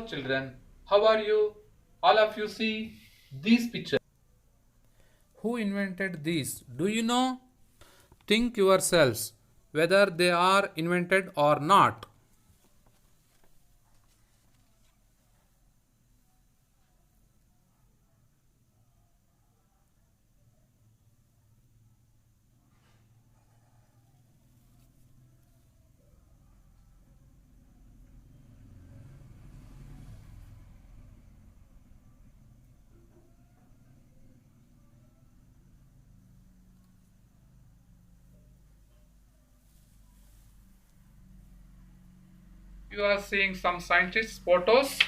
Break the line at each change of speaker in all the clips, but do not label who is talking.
Hello children, how are you? All of you see these pictures. Who invented these? Do you know? Think yourselves whether they are invented or not. You are seeing some scientist photos.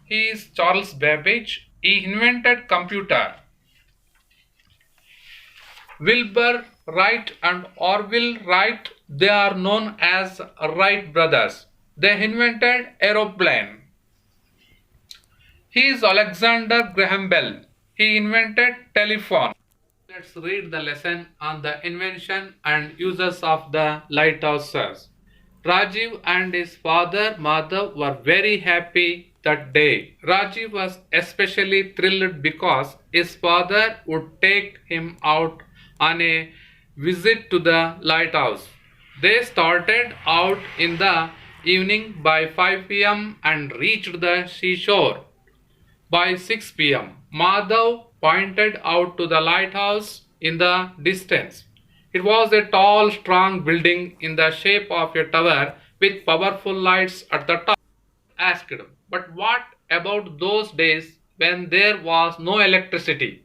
He is Charles Babbage. He invented computer. Wilbur Wright and Orville Wright, they are known as Wright brothers. They invented aeroplane. He is Alexander Graham Bell. He invented telephone. Let's read the lesson on the invention and uses of the lighthouses. Rajiv and his father Madhav were very happy that day. Rajiv was especially thrilled because his father would take him out on a visit to the lighthouse. They started out in the evening by 5 p.m. and reached the seashore by 6 p.m. Madhav pointed out to the lighthouse in the distance. It was a tall, strong building in the shape of a tower with powerful lights at the top. Asked, but what about those days when there was no electricity?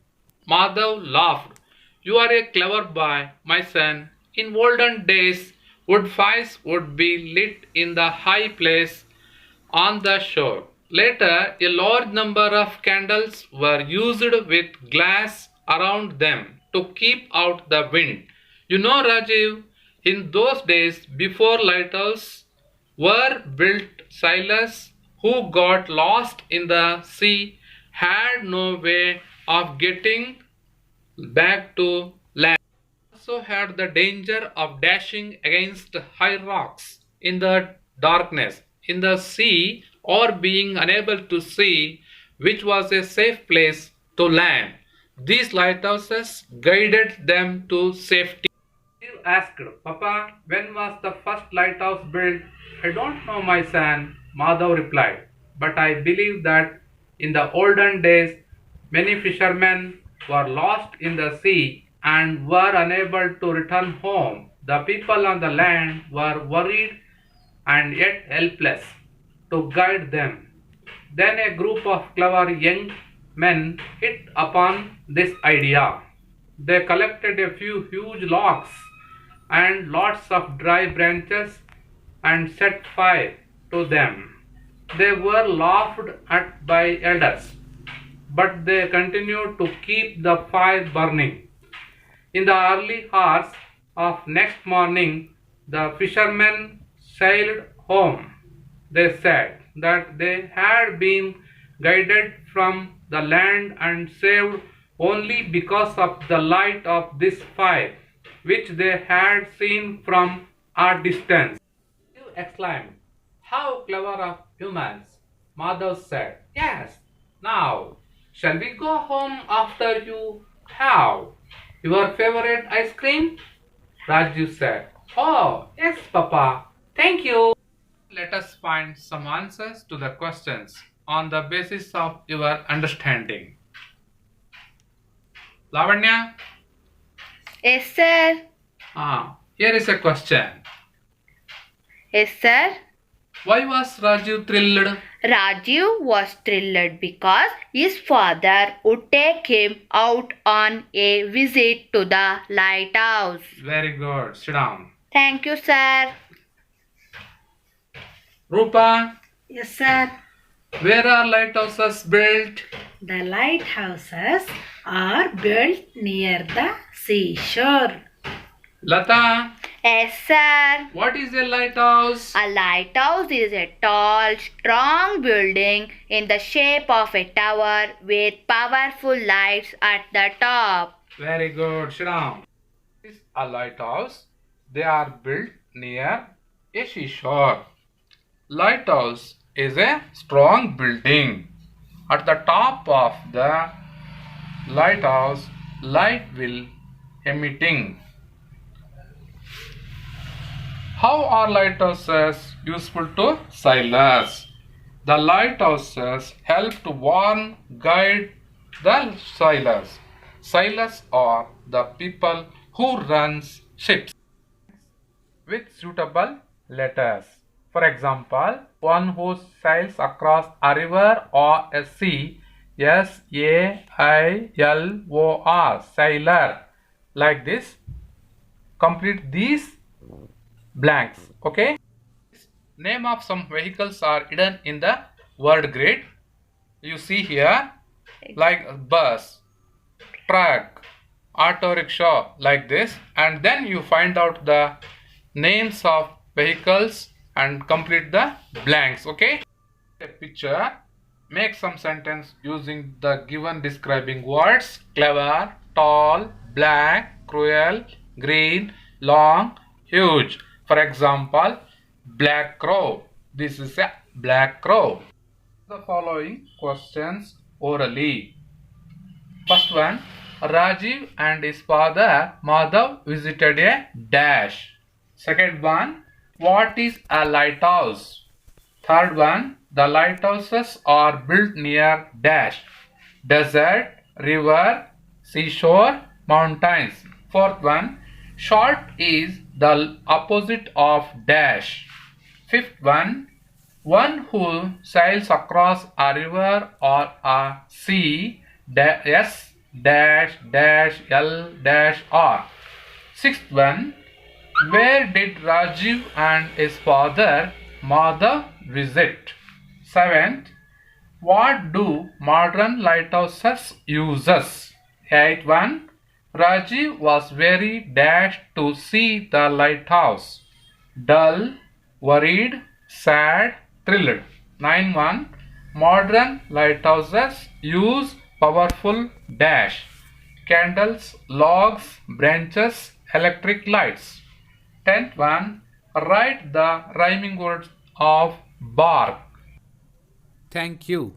Madhav laughed. You are a clever boy, my son. In olden days, wood fires would be lit in the high place on the shore. Later, a large number of candles were used with glass around them to keep out the wind. You know, Rajiv, in those days before lighthouses were built, sailors who got lost in the sea had no way of getting back to land. Also had the danger of dashing against high rocks in the darkness in the sea or being unable to see which was a safe place to land. These lighthouses guided them to safety. Steve asked, Papa, when was the first lighthouse built? I don't know, my son, Madhav replied, but I believe that in the olden days many fishermen were lost in the sea and were unable to return home. The people on the land were worried and yet helpless to guide them. Then a group of clever young men hit upon this idea. They collected a few huge logs and lots of dry branches and set fire to them. They were laughed at by elders, but they continued to keep the fire burning. In the early hours of next morning, the fishermen sailed home. They said that they had been guided from the land and saved only because of the light of this fire, which they had seen from a distance. You exclaimed, how clever of humans! Madhav said, yes, now shall we go home after you have your favorite ice cream? Rajiv said, oh, yes, Papa, thank you. Let us find some answers to the questions on the basis of your understanding. Lavanya?
Yes, sir.
Here is a question.
Yes, sir.
Why was Rajiv thrilled?
Rajiv was thrilled because his father would take him out on a visit to the lighthouse.
Very good. Sit down.
Thank you, sir.
Rupa,
Yes, sir.
where are lighthouses built?
The lighthouses are built near the seashore.
Lata,
Yes, sir.
what is a lighthouse?
A lighthouse is a tall, strong building in the shape of a tower with powerful lights at the top.
Very good. Sit down. This is a lighthouse. They are built near a seashore. Lighthouse is a strong building. At the top of the lighthouse, light will emitting. How are lighthouses useful to sailors? The lighthouses help to warn, guide the sailors. Sailors are the people who runs ships with suitable letters. For example, one who sails across a river or a sea, S-A-I-L-O-R, sailor. Like this, complete these blanks. Okay. Name of some vehicles are hidden in the word grid. You see here, like bus, truck, auto rickshaw, like this, and then you find out the names of vehicles and complete the blanks. Okay. A picture, make some sentence using the given describing words: clever, tall, black, cruel, green, long, huge. For example, black crow. This is a black crow. The following questions orally. First one, Rajiv and his father Madhav visited a dash. Second one, what is a lighthouse? Third one, the lighthouses are built near dash: desert, river, seashore, mountains. Fourth one, short is the opposite of dash. Fifth one who sails across a river or a sea, S dash dash L dash R. Sixth one, where did Rajiv and his father Madhav visit? Seventh, what do modern lighthouses uses? Eighth one, Rajiv was very dashed to see the lighthouse: dull, worried, sad, thrilled. 9.1, modern lighthouses use powerful dash: candles, logs, branches, electric lights. 10th one, write the rhyming words of bark.
Thank you.